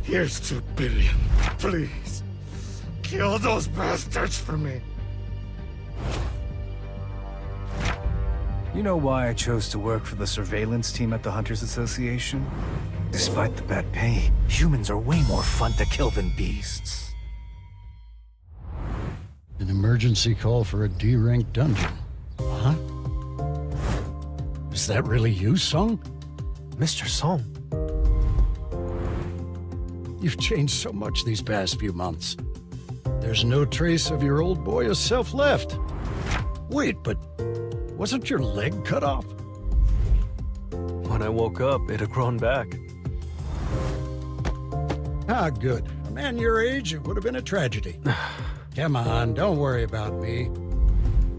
Here's 2 billion. Please, kill those bastards for me. You know why I chose to work for the surveillance team at the Hunters Association? Despite the bad pay, humans are way more fun to kill than beasts. An emergency call for a D-rank dungeon. Huh? Is that really you, Song? Mr. Song? You've changed so much these past few months. There's no trace of your old boy as self left. Wait, but wasn't your leg cut off? When I woke up, it had grown back. Ah, good. A man your age, it would have been a tragedy. Come on, don't worry about me.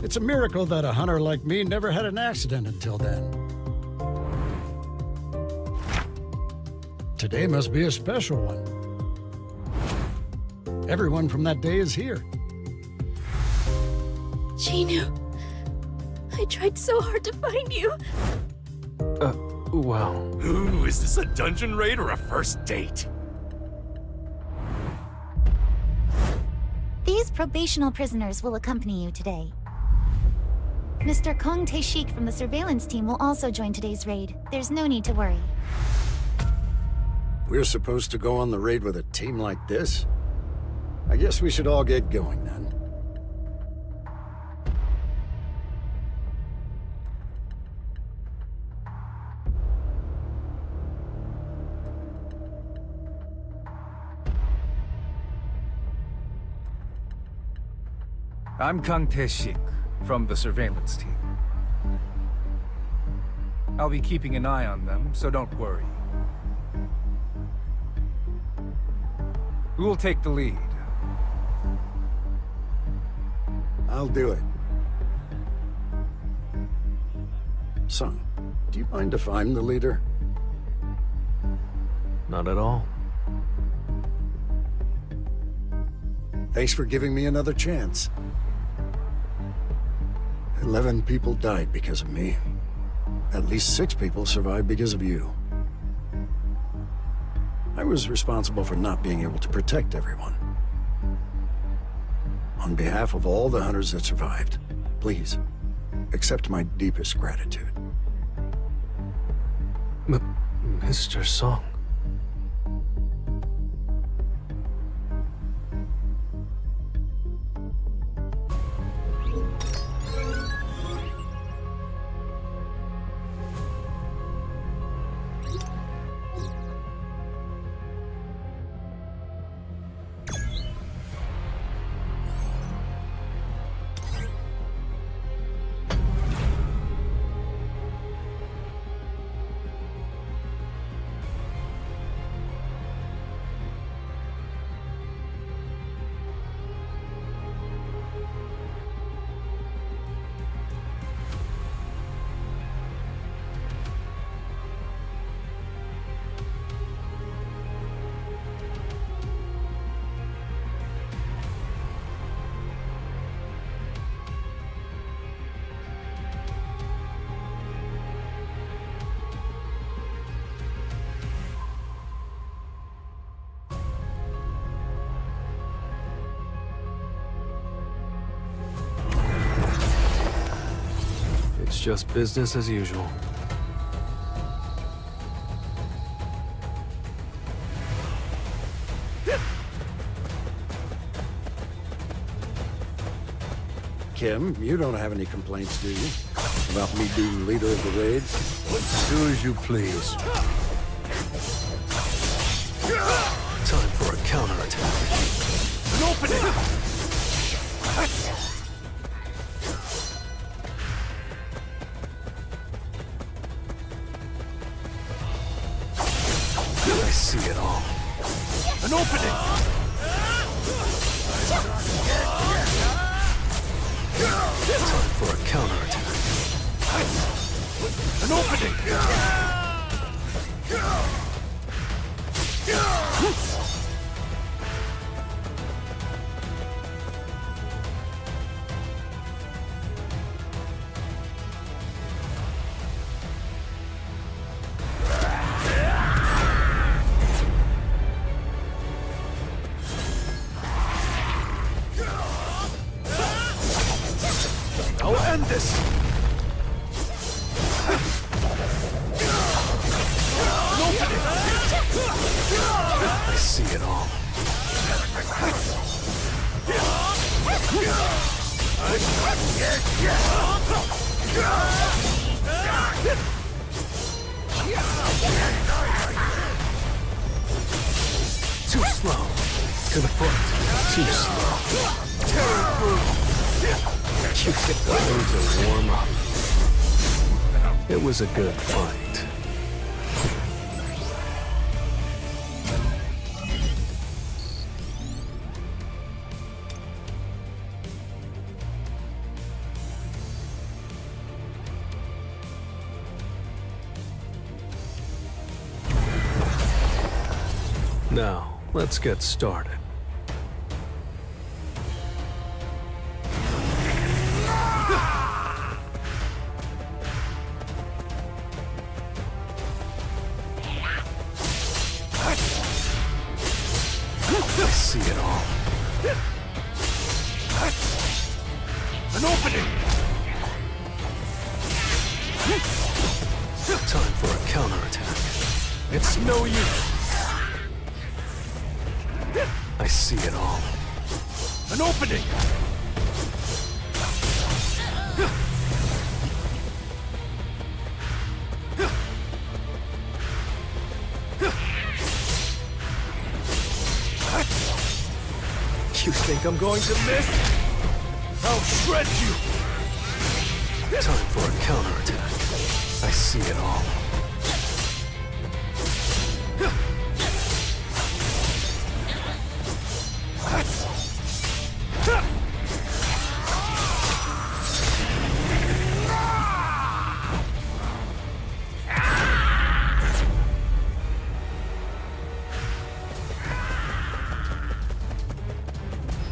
It's a miracle that a hunter like me never had an accident until then. Today must be a special one. Everyone from that day is here. Chinu, I tried so hard to find you. Wow. Ooh, is this a dungeon raid or a first date? These probational prisoners will accompany you today. Mr. Kang Taeshik from the surveillance team will also join today's raid. There's no need to worry. We're supposed to go on the raid with a team like this? I guess we should all get going then. I'm Kang Taeshik from the surveillance team. I'll be keeping an eye on them, so don't worry. Who will take the lead? I'll do it. Son, do you mind if I'm the leader? Not at all. Thanks for giving me another chance. 11 people died because of me. At least 6 people survived because of you. I was responsible for not being able to protect everyone. On behalf of all the hunters that survived, please, accept my deepest gratitude. Mr. Song. It's just business as usual. Kim, you don't have any complaints, do you? About me being leader of the raid? Do as you please. Time for a counterattack. An opening! I see it all. An opening! Time for a counterattack. An opening! end this! An opening! I see it all. Too slow. To the front. Too slow. Terrible. You get the mood to warm up. It was a good fight. Now, let's get started. I see it all. An opening! Time for a counterattack. It's no use. I see it all. An opening! You think I'm going to miss? I'll shred you! Time for a counterattack. I see it all.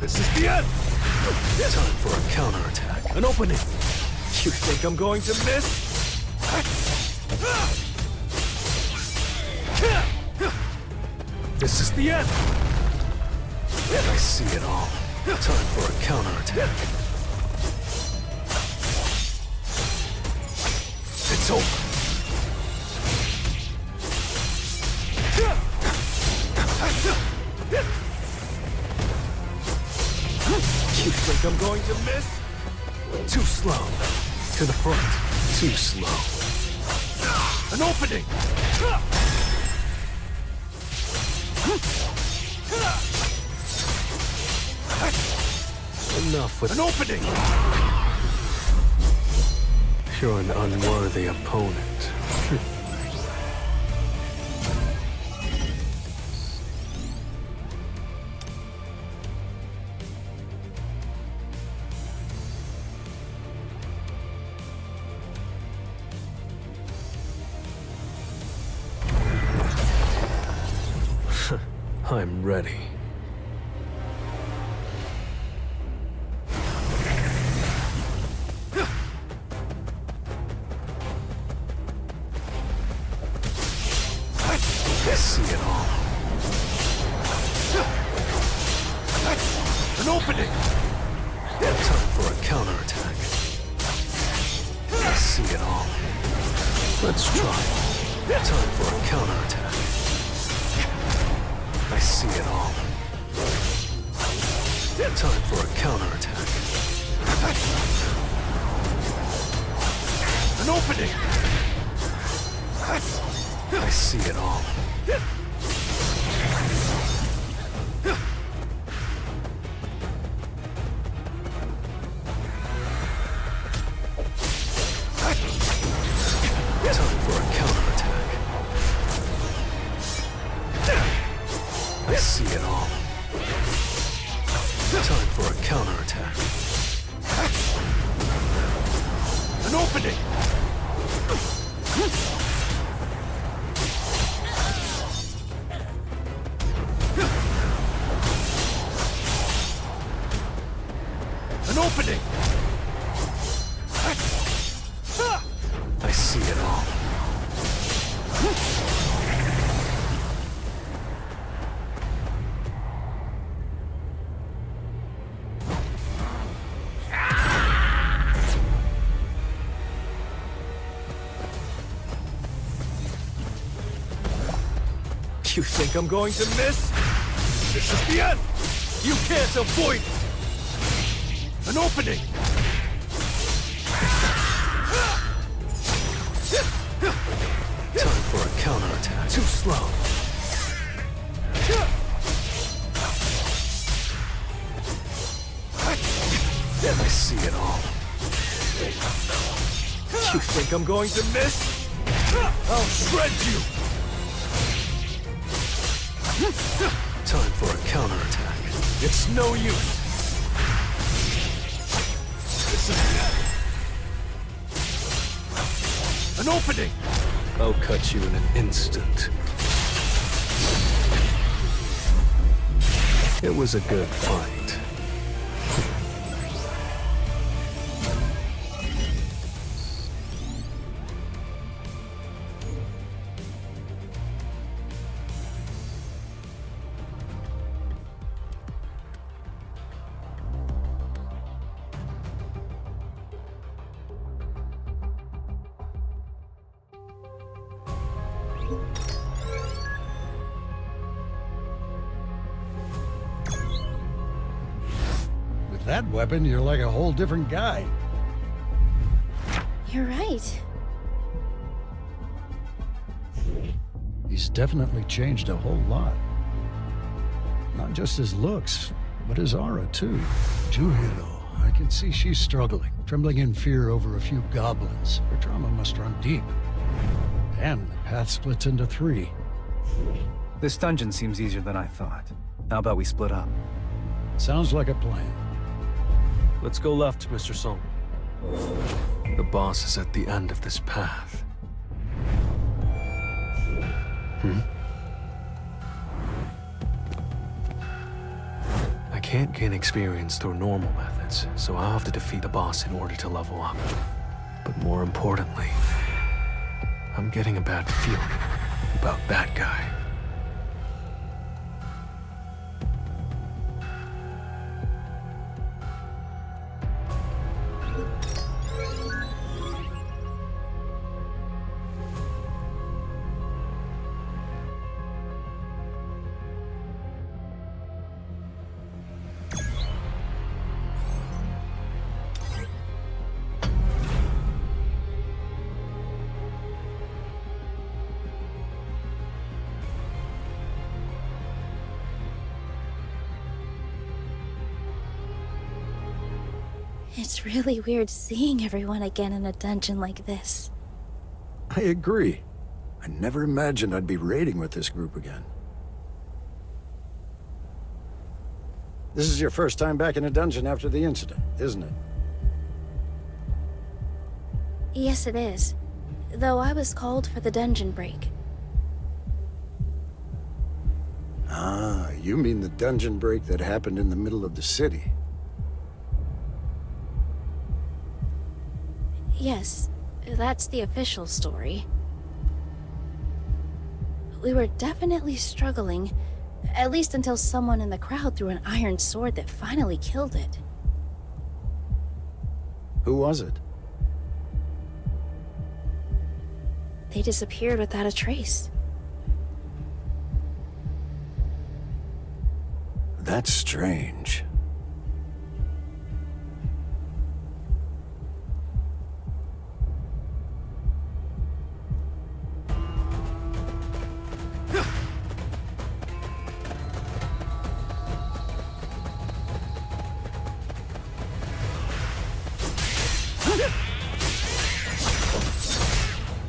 This is the end! Time for a counterattack. An opening! You think I'm going to miss? This is the end! I see it all. Time for a counterattack. It's over! You think I'm going to miss? Too slow. To the front. Too slow. An opening! Enough with an opening! You're an unworthy opponent. I'm ready. I see it all. An opening! Time for a counterattack. I see it all. Let's try. Time for a counterattack. I see it all. Time for a counterattack. An opening! I see it all. Time for a counterattack. I see it all. Time for a counterattack. An opening! An opening! I see it all. You think I'm going to miss? This is the end! You can't avoid it! An opening! Time for a counterattack. Too slow. I see it all. You think I'm going to miss? I'll shred you! Time for a counterattack. It's no use! This is an opening! I'll cut you in an instant. It was a good fight. With that weapon, you're like a whole different guy. You're right. He's definitely changed a whole lot. Not just his looks, but his aura, too. Juhiro, I can see she's struggling, trembling in fear over a few goblins. Her trauma must run deep. Damn, the path splits into 3. This dungeon seems easier than I thought. How about we split up? Sounds like a plan. Let's go left, Mr. Song. The boss is at the end of this path. I can't gain experience through normal methods, so I'll have to defeat the boss in order to level up. But more importantly, I'm getting a bad feeling about that guy. It's really weird seeing everyone again in a dungeon like this. I agree. I never imagined I'd be raiding with this group again. This is your first time back in a dungeon after the incident, isn't it? Yes, it is. Though I was called for the dungeon break. Ah, you mean the dungeon break that happened in the middle of the city. Yes, that's the official story. We were definitely struggling, at least until someone in the crowd threw an iron sword that finally killed it. Who was it? They disappeared without a trace. That's strange.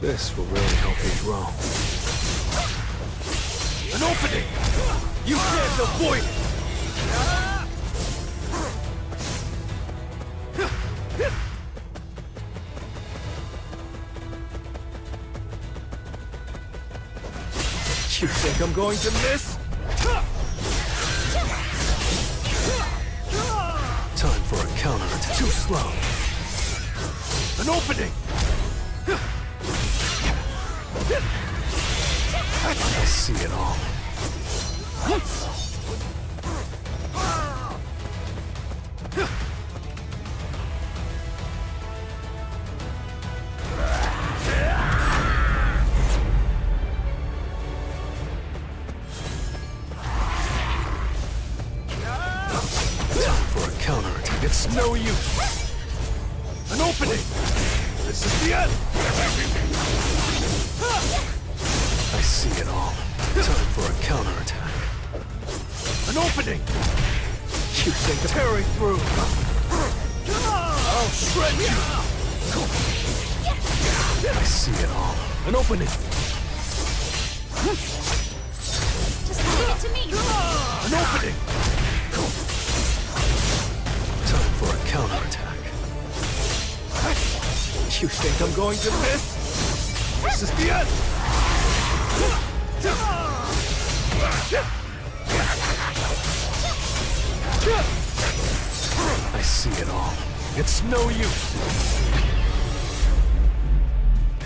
This will really help me grow. An opening! You can't avoid it! You think I'm going to miss? Time for a counterattack. Too slow. An opening! I see it all. It's no use. An opening. This is the end. I see it all. Time for a counterattack. An opening. You think of Tearing through. I'll shred you. I see it all. An opening. Just leave it to me. An opening. Time for a counterattack. You think I'm going to miss? This is the end. I see it all. It's no use.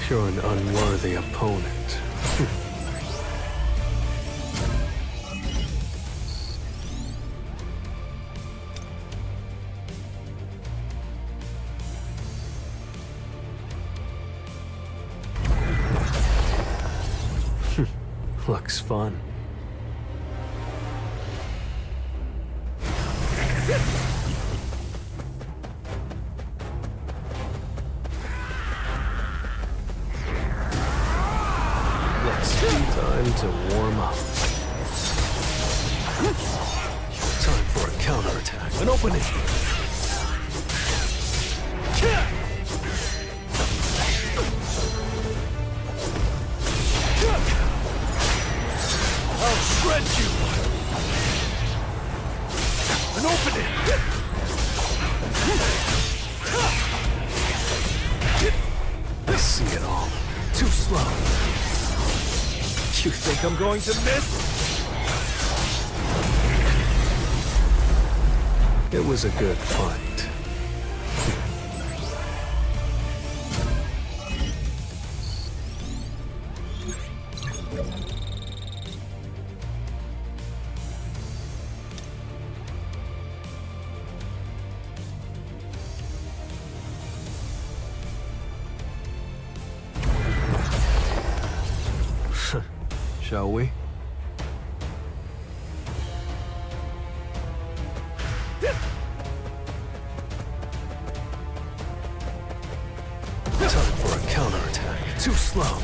You're an unworthy opponent. Looks fun. Time to warm up. Time for a counterattack. An opening. I'll shred you. An opening. I see it all. Too slow. You think I'm going to miss? It was a good fight. Shall we? Time for a counterattack. Too slow.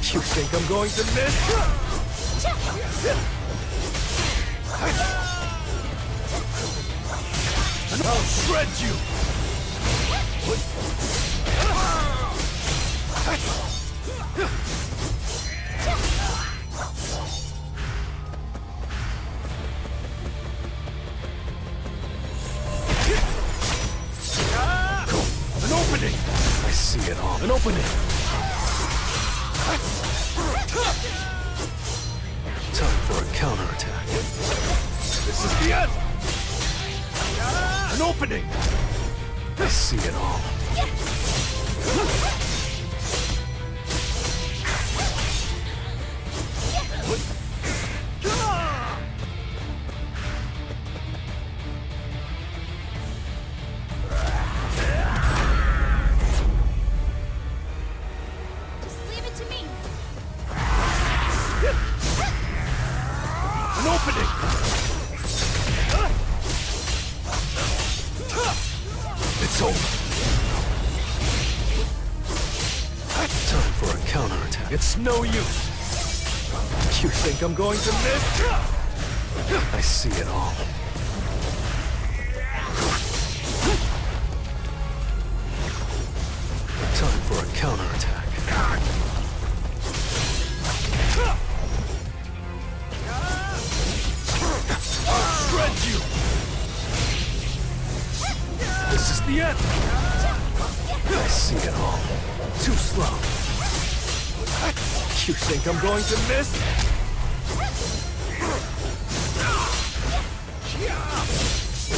You think I'm going to miss? And I'll shred you. An opening. I see it all. An opening. Time for a counterattack. This is the end. An opening. I see it all. Just leave it to me. An opening. It's over. Time for a counterattack. It's no use. You think I'm going to miss? I see it all. Time for a counterattack. I'll shred you. This is the end. I see it all. Too slow. You think I'm going to miss?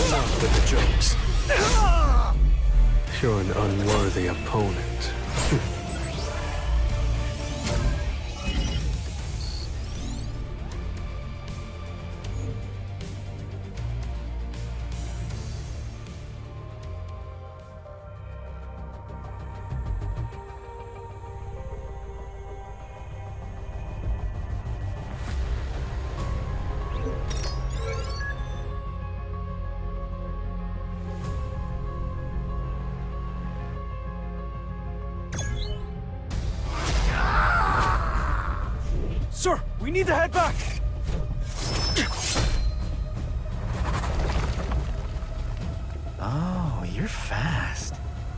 Enough with the jokes. You're an unworthy opponent. We need to head back! Oh, you're fast.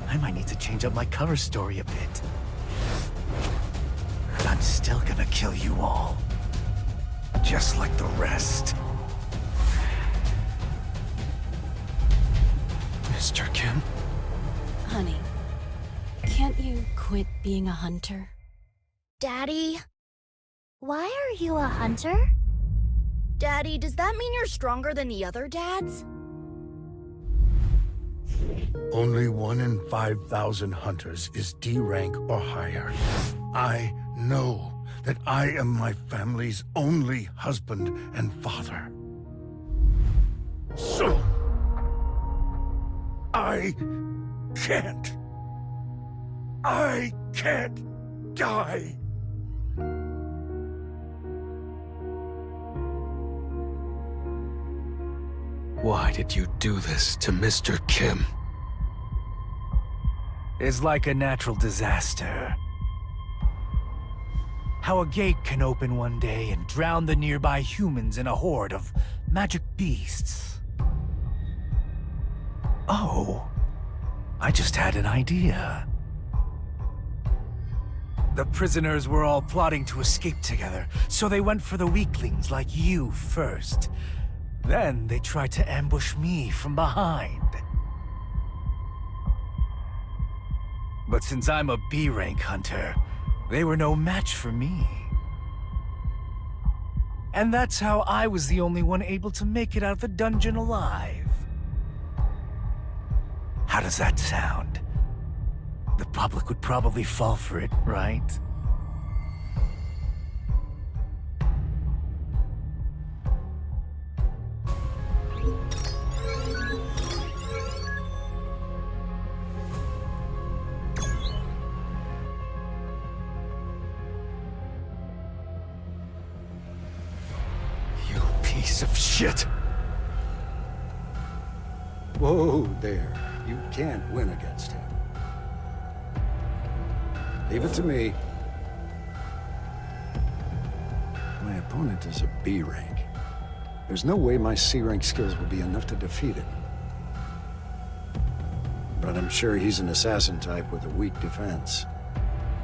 I might need to change up my cover story a bit. But I'm still gonna kill you all. Just like the rest. Mr. Kim? Honey, can't you quit being a hunter? Daddy? Why are you a hunter? Daddy, does that mean you're stronger than the other dads? Only 1 in 5,000 hunters is D rank or higher. I know that I am my family's only husband and father. So, I can't die. Why did you do this to Mr. Kim? Is like a natural disaster. How a gate can open one day and drown the nearby humans in a horde of magic beasts. Oh, I just had an idea. The prisoners were all plotting to escape together, so they went for the weaklings like you first. Then they tried to ambush me from behind. But since I'm a B-rank hunter, they were no match for me. And that's how I was the only one able to make it out of the dungeon alive. How does that sound? The public would probably fall for it, right? Piece of shit! Whoa there. You can't win against him. Leave it to me. My opponent is a B rank. There's no way my C rank skills will be enough to defeat him. But I'm sure he's an assassin type with a weak defense.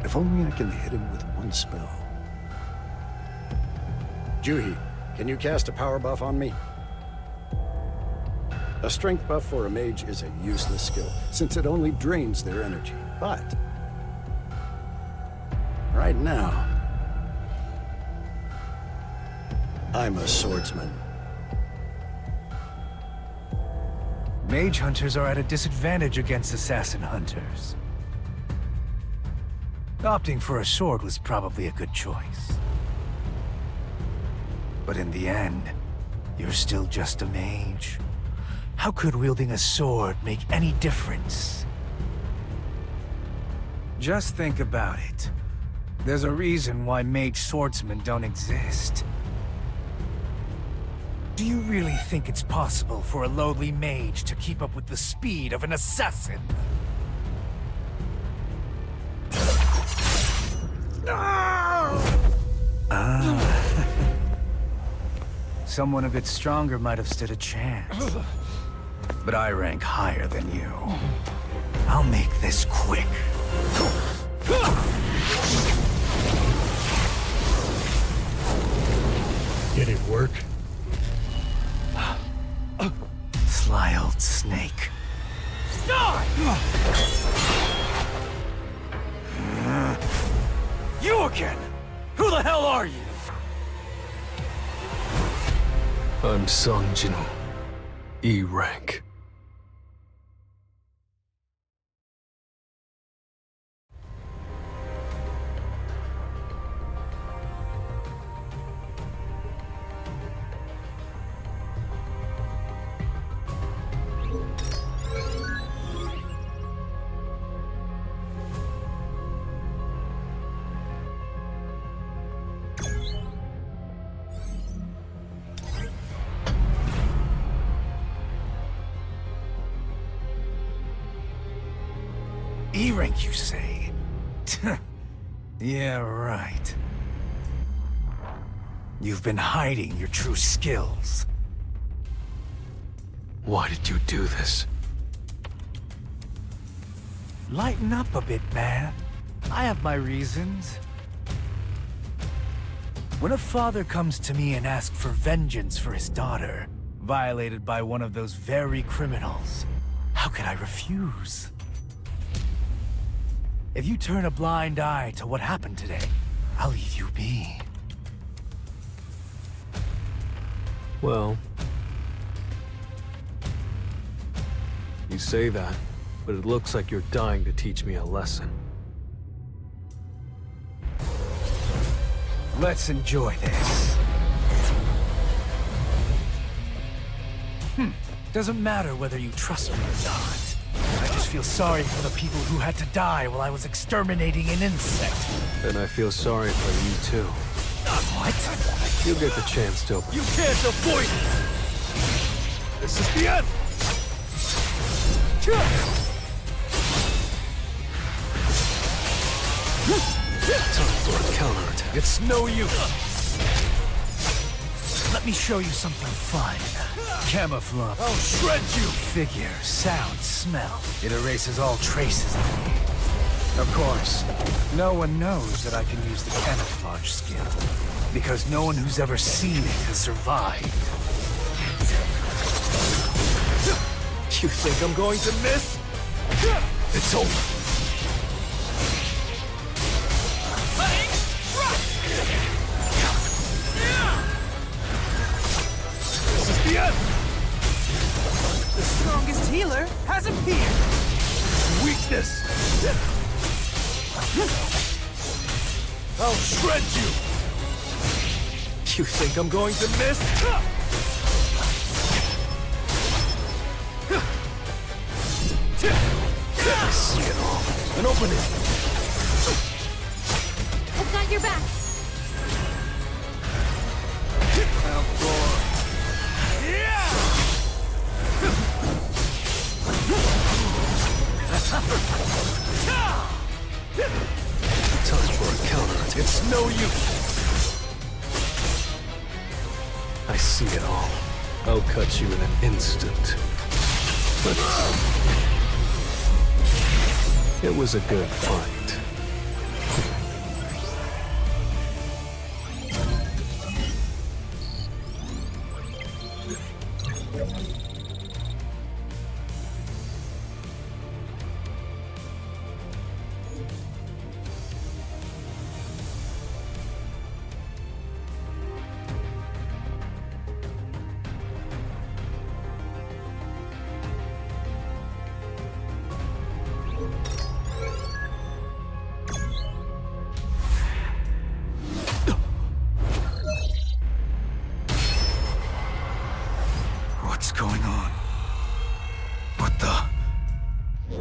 If only I can hit him with one spell. Juhi, can you cast a power buff on me? A strength buff for a mage is a useless skill, since it only drains their energy. But right now, I'm a swordsman. Mage hunters are at a disadvantage against assassin hunters. Opting for a sword was probably a good choice. But in the end, you're still just a mage. How could wielding a sword make any difference? Just think about it. There's a reason why mage swordsmen don't exist. Do you really think it's possible for a lowly mage to keep up with the speed of an assassin? Someone a bit stronger might have stood a chance. But I rank higher than you. I'll make this quick. Did it work? Sly old snake. You again! Who the hell are you? I'm Sung Jinwoo, E rank. E-rank, you say? Yeah, right. You've been hiding your true skills. Why did you do this? Lighten up a bit, man. I have my reasons. When a father comes to me and asks for vengeance for his daughter, violated by one of those very criminals, how could I refuse? If you turn a blind eye to what happened today, I'll leave you be. Well, you say that, but it looks like you're dying to teach me a lesson. Let's enjoy this. Doesn't matter whether you trust me or not. I just feel sorry for the people who had to die while I was exterminating an insect. And I feel sorry for you too. What? You'll get the chance to. You can't avoid it! This is the end! Time for a counterattack. It's no use. Let me show you something fun. Camouflage. I'll shred you! Figure, sound, smell. It erases all traces of me. Of course, no one knows that I can use the camouflage skill, because no one who's ever seen it has survived. You think I'm going to miss? It's over. This is the end! The strongest healer has appeared! Weakness! I'll shred you! You think I'm going to miss? I see it all. An opening! I've got your back. Time for a counterattack. It's no use! I see it all. I'll cut you in an instant. But it was a good fight. What's going on? What the? A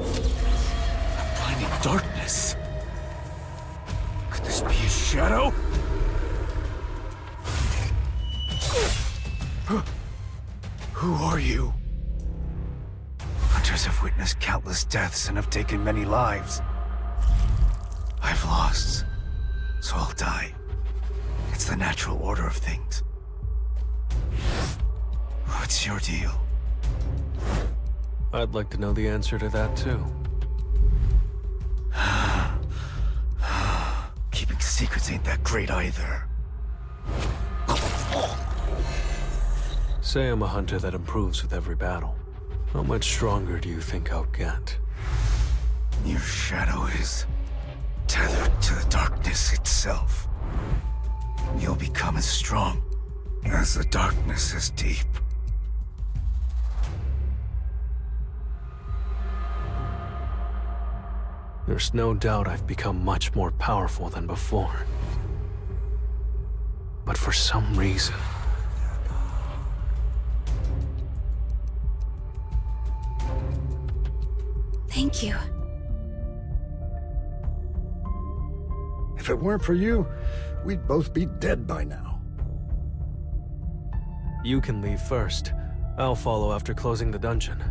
blinding darkness. Could this be a shadow? Who are you? Hunters have witnessed countless deaths and have taken many lives. I've lost, so I'll die. It's the natural order of things. What's your deal? I'd like to know the answer to that too. Keeping secrets ain't that great either. Say I'm a hunter that improves with every battle. How much stronger do you think I'll get? Your shadow is tethered to the darkness itself. You'll become as strong as the darkness is deep. There's no doubt I've become much more powerful than before. But for some reason, Thank you. If it weren't for you, we'd both be dead by now. you can leave first. I'll follow after closing the dungeon.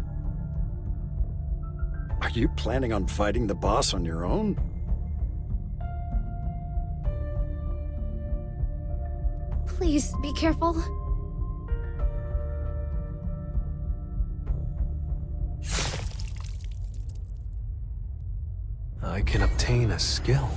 Are you planning on fighting the boss on your own? Please be careful. I can obtain a skill.